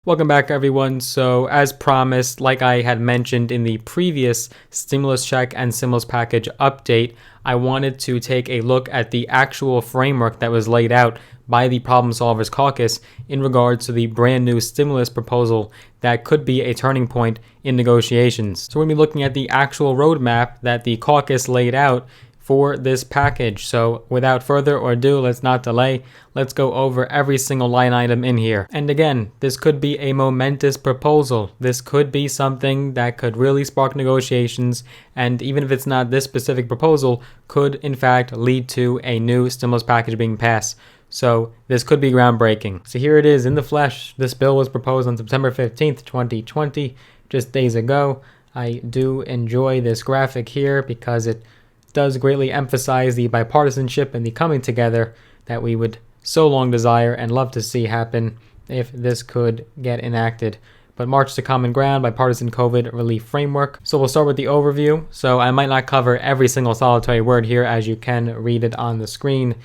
Welcome back, everyone. So, as promised, like I had mentioned in the previous stimulus check and stimulus package update, I wanted to take a look at the actual framework that was laid out by the Problem Solvers Caucus in regards to the brand new stimulus proposal that could be a turning point in negotiations. So, we're going to be looking at the actual roadmap that the caucus laid out for this package. So without further ado, let's not delay. Let's go over every single line item in here. And again, this could be a momentous proposal. This could be something that could really spark negotiations, and even if it's not this specific proposal, could in fact lead to a new stimulus package being passed. So this could be groundbreaking. So here it is in the flesh. This bill was proposed on September 15th, 2020, just days ago. I do enjoy this graphic here because it does greatly emphasize the bipartisanship and the coming together that we would so long desire and love to see happen if this could get enacted. But March to Common Ground, Bipartisan COVID Relief Framework. So we'll start with the overview. So I might not cover every single solitary word here, as you can read it on the screen.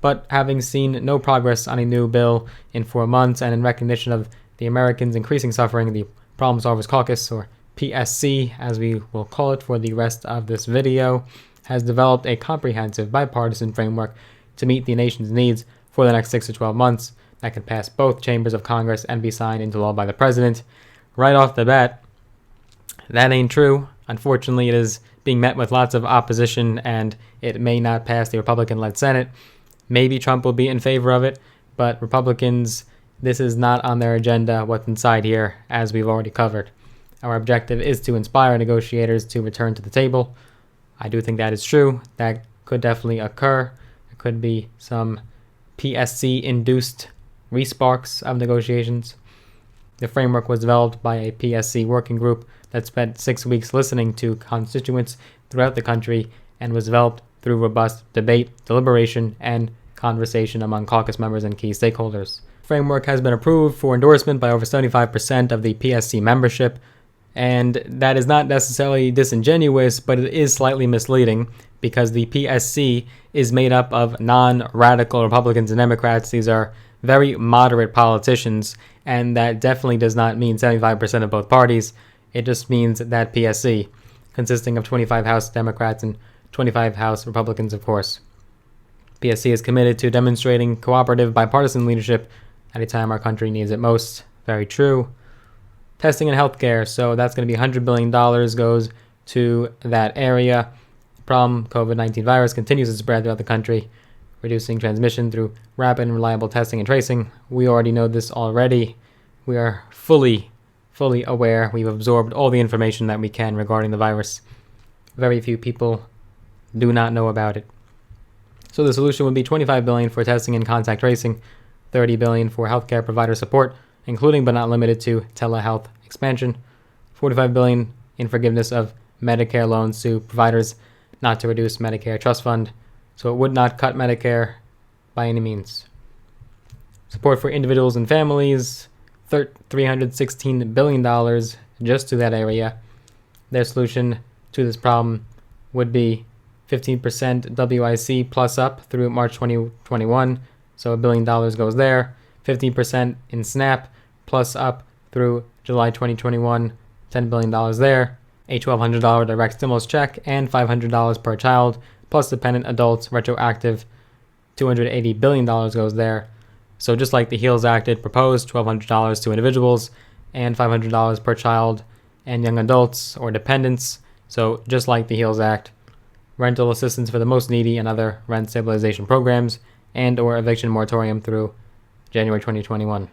But having seen no progress on a new bill in 4 months, and in recognition of the Americans' increasing suffering, the Problem Solvers Caucus, or PSC as we will call it for the rest of this video, has developed a comprehensive bipartisan framework to meet the nation's needs for the next 6 to 12 months that can pass both chambers of Congress and be signed into law by the president. Right off the bat, that ain't true. Unfortunately, it is being met with lots of opposition, and it may not pass the Republican-led Senate. Maybe Trump will be in favor of it, but Republicans, this is not on their agenda what's inside here, as we've already covered. Our objective is to inspire negotiators to return to the table. I do think that is true. That could definitely occur. There could be some PSC-induced resparks of negotiations. The framework was developed by a PSC working group that spent 6 weeks listening to constituents throughout the country and was developed through robust debate, deliberation, and conversation among caucus members and key stakeholders. The framework has been approved for endorsement by over 75% of the PSC membership. And that is not necessarily disingenuous, but it is slightly misleading because the PSC is made up of non-radical Republicans and Democrats. These are very moderate politicians, and that definitely does not mean 75% of both parties. It just means that PSC, consisting of 25 House Democrats and 25 House Republicans, of course. PSC is committed to demonstrating cooperative bipartisan leadership at a time our country needs it most. Very true. Testing and healthcare, so that's going to be $100 billion goes to that area. The problem, COVID-19 virus continues to spread throughout the country, reducing transmission through rapid and reliable testing and tracing. We already know this already. We are fully aware. We've absorbed all the information that we can regarding the virus. Very few people do not know about it. So the solution would be $25 billion for testing and contact tracing, $30 billion for healthcare provider support, including but not limited to telehealth expansion, $45 billion in forgiveness of Medicare loans to providers, not to reduce Medicare trust fund, so it would not cut Medicare by any means. Support for individuals and families, $316 billion just to that area. Their solution to this problem would be 15% WIC plus up through March 2021, so $1 billion goes there. 15% in SNAP plus up through July 2021, $10 billion there, a $1,200 direct stimulus check, and $500 per child, plus dependent adults retroactive, $280 billion goes there. So just like the HEALS Act, it proposed $1,200 to individuals and $500 per child and young adults or dependents. So just like the HEALS Act, rental assistance for the most needy and other rent stabilization programs, and or eviction moratorium through January 2021.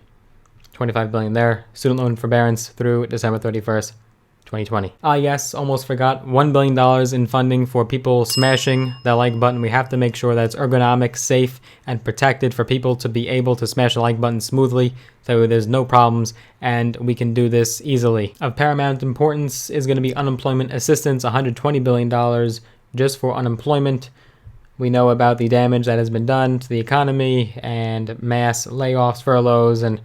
$25 billion there. Student loan forbearance through December 31st, 2020. Yes, almost forgot. $1 billion in funding for people smashing the like button. We have to make sure that it's ergonomic, safe, and protected for people to be able to smash the like button smoothly so there's no problems and we can do this easily. Of paramount importance is going to be unemployment assistance, $120 billion just for unemployment. We know about the damage that has been done to the economy and mass layoffs, furloughs, and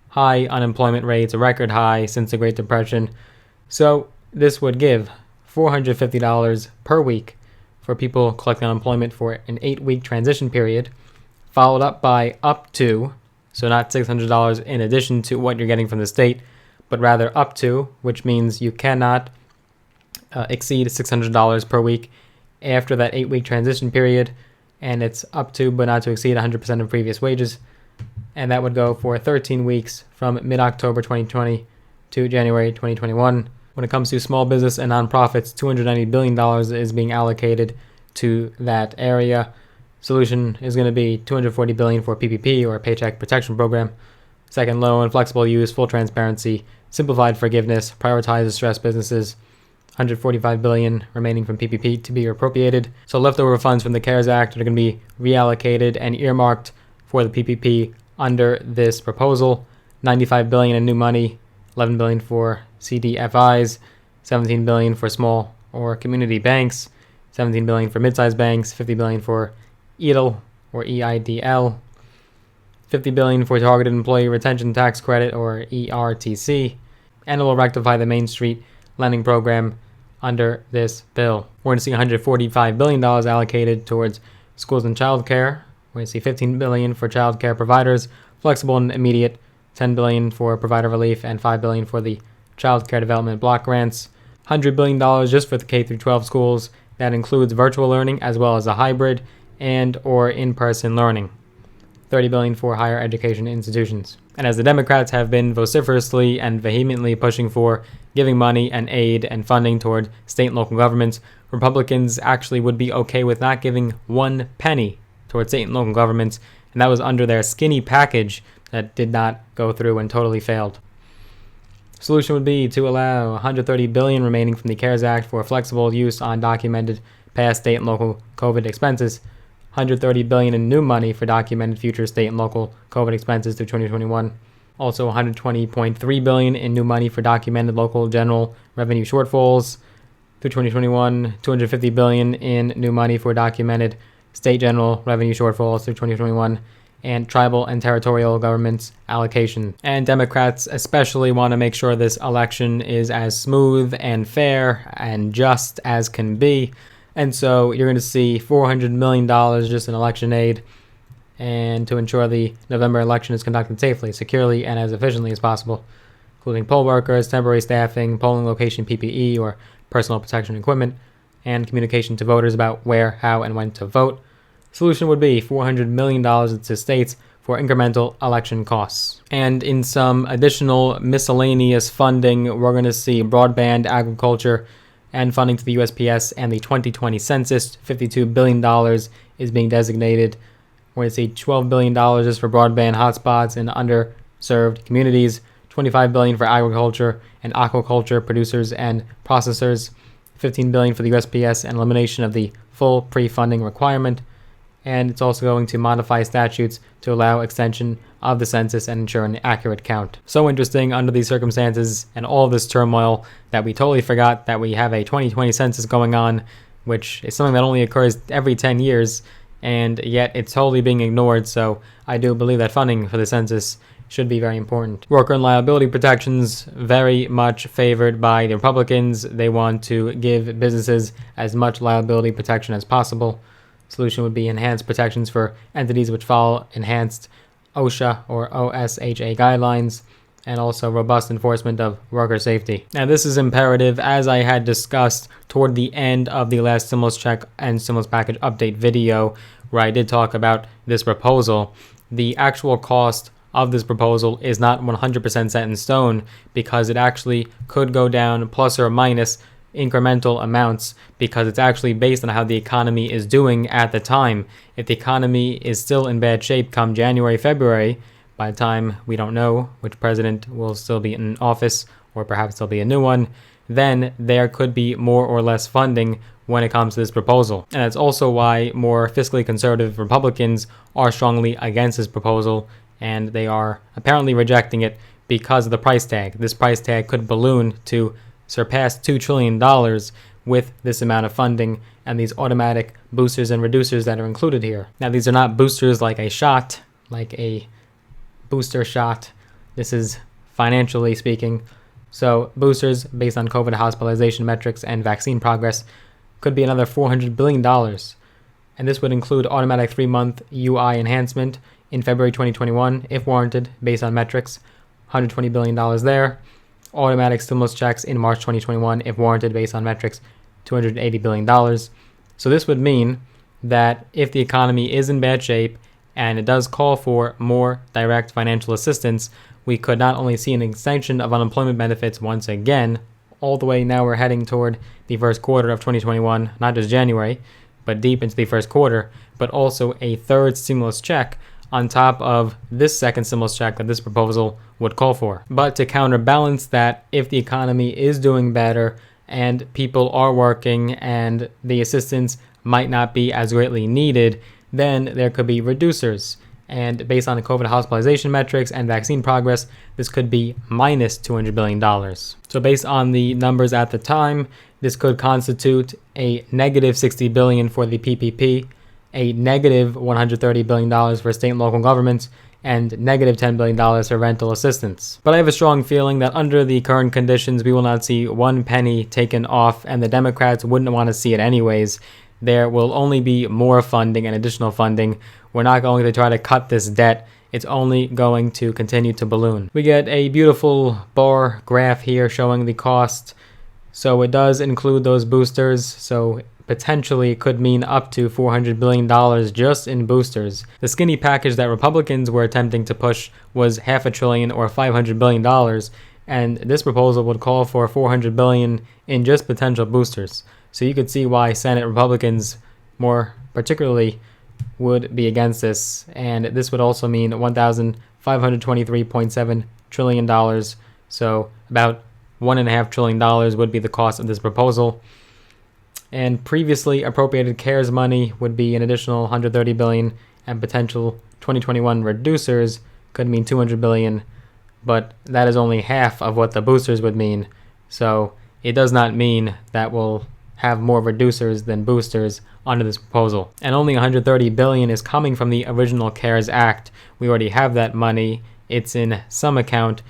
high unemployment rates, a record high since the Great Depression. So this would give $450 per week for people collecting unemployment for an 8-week transition period, followed up by up to So not $600 in addition to what you're getting from the state, but rather up to, which means you cannot exceed $600 per week after that 8-week transition period, and it's up to but not to exceed 100% of previous wages, and that would go for 13 weeks from mid-October 2020 to January 2021. When it comes to small business and nonprofits, $290 billion is being allocated to that area. Solution is going to be $240 billion for PPP, or Paycheck Protection Program. Second loan, flexible use, full transparency, simplified forgiveness, prioritize distressed businesses. $145 billion remaining from PPP to be appropriated. So leftover funds from the CARES Act are going to be reallocated and earmarked for the PPP under this proposal. $95 billion in new money, $11 billion for CDFIs, $17 billion for small or community banks, $17 billion for mid-sized banks, $50 billion for EIDL or EIDL, $50 billion for Targeted Employee Retention Tax Credit or ERTC, and it will rectify the Main Street lending program under this bill. We're going to see $145 billion allocated towards schools and childcare. We're going to see $15 billion for childcare providers, flexible and immediate, $10 billion for provider relief, and $5 billion for the childcare development block grants. $100 billion just for the K-12 schools. That includes virtual learning as well as a hybrid and or in-person learning. $30 billion for higher education institutions. And as the Democrats have been vociferously and vehemently pushing for giving money and aid and funding toward state and local governments, Republicans actually would be okay with not giving one penny towards state and local governments, and that was under their skinny package that did not go through and totally failed. Solution would be to allow $130 billion remaining from the CARES Act for flexible use on documented past state and local COVID expenses. $130 billion in new money for documented future state and local COVID expenses through 2021. Also $120.3 billion in new money for documented local general revenue shortfalls through 2021. $250 billion in new money for documented state general revenue shortfalls through 2021. And tribal and territorial governments allocation. And Democrats especially want to make sure this election is as smooth and fair and just as can be. And so you're going to see $400 million just in election aid, and to ensure the November election is conducted safely, securely, and as efficiently as possible, including poll workers, temporary staffing, polling location PPE or personal protection equipment, and communication to voters about where, how, and when to vote. Solution would be $400 million to states for incremental election costs. And in some additional miscellaneous funding, we're going to see broadband, agriculture, and funding to the USPS and the 2020 census. $52 billion is being designated. We're going to see $12 billion just for broadband hotspots in underserved communities, $25 billion for agriculture and aquaculture producers and processors, $15 billion for the USPS and elimination of the full pre-funding requirement. And it's also going to modify statutes to allow extension of the census and ensure an accurate count. So interesting under these circumstances and all this turmoil that we totally forgot that we have a 2020 census going on, which is something that only occurs every 10 years, and yet it's totally being ignored. So I do believe that funding for the census should be very important. Worker and liability protections, very much favored by the Republicans. They want to give businesses as much liability protection as possible. Solution would be enhanced protections for entities which follow enhanced OSHA or OSHA guidelines, and also robust enforcement of worker safety. Now, this is imperative, as I had discussed toward the end of the last stimulus check and stimulus package update video, where I did talk about this proposal. The actual cost of this proposal is not 100% set in stone, because it actually could go down plus or minus incremental amounts, because it's actually based on how the economy is doing at the time. If the economy is still in bad shape come January, February, by the time we don't know which president will still be in office, or perhaps there'll be a new one, then there could be more or less funding when it comes to this proposal. And that's also why more fiscally conservative Republicans are strongly against this proposal, and they are apparently rejecting it because of the price tag. This price tag could balloon to surpass $2 trillion with this amount of funding and these automatic boosters and reducers that are included here. Now, these are not boosters like a shot, like a booster shot. This is financially speaking. So boosters based on COVID hospitalization metrics and vaccine progress could be another $400 billion. And this would include automatic 3-month UI enhancement in February 2021, if warranted, based on metrics, $120 billion there. Automatic stimulus checks in March 2021, if warranted, based on metrics, $280 billion. So this would mean that if the economy is in bad shape and it does call for more direct financial assistance, we could not only see an extension of unemployment benefits once again, all the way now we're heading toward the first quarter of 2021, not just January, but deep into the first quarter, but also a third stimulus check on top of this second stimulus check that this proposal would call for. But to counterbalance that, if the economy is doing better and people are working and the assistance might not be as greatly needed, then there could be reducers. And based on the COVID hospitalization metrics and vaccine progress, this could be minus $200 billion. So based on the numbers at the time, this could constitute a negative $60 billion for the PPP, a negative $130 billion for state and local governments, and negative $10 billion for rental assistance. But I have a strong feeling that under the current conditions, we will not see one penny taken off, and the Democrats wouldn't want to see it anyways. There will only be more funding and additional funding. We're not going to try to cut this debt. It's only going to continue to balloon. We get a beautiful bar graph here showing the cost. So it does include those boosters. So potentially it could mean up to $400 billion just in boosters. The skinny package that Republicans were attempting to push was $500 billion or $500 billion. And this proposal would call for $400 billion in just potential boosters. So you could see why Senate Republicans more particularly would be against this. And this would also mean $1,523.7 trillion. So about $1.5 trillion would be the cost of this proposal. And previously appropriated CARES money would be an additional $130 billion, and potential 2021 reducers could mean $200 billion. But that is only half of what the boosters would mean. So it does not mean that we'll have more reducers than boosters under this proposal. And only $130 billion is coming from the original CARES Act. We already have that money. It's in some account,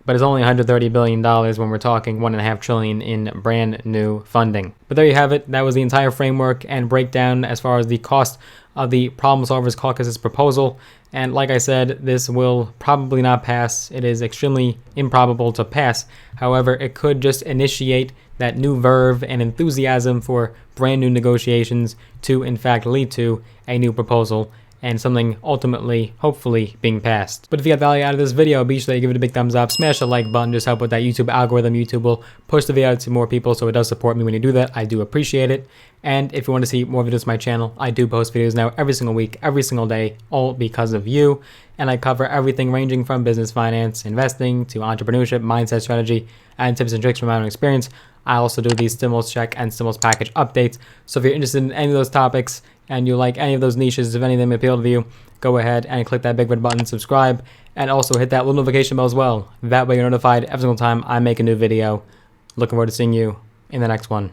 but it's only $130 billion when we're talking $1.5 trillion in brand new funding. But there you have it. That was the entire framework and breakdown as far as the cost of the Problem Solvers Caucus's proposal. And like I said, this will probably not pass. It is extremely improbable to pass. However, it could just initiate that new verve and enthusiasm for brand new negotiations to in fact lead to a new proposal and something ultimately, hopefully, being passed. But if you got value out of this video, be sure to give it a big thumbs up, smash the like button, just help with that YouTube algorithm. YouTube will push the video out to more people, so it does support me when you do that. I do appreciate it. And if you want to see more videos on my channel, I do post videos now every single week, every single day, all because of you. And I cover everything ranging from business, finance, investing, to entrepreneurship, mindset, strategy, and tips and tricks from my own experience. I also do these stimulus check and stimulus package updates. So if you're interested in any of those topics and you like any of those niches, if any of them appeal to you, go ahead and click that big red button, subscribe, and also hit that little notification bell as well. That way you're notified every single time I make a new video. Looking forward to seeing you in the next one.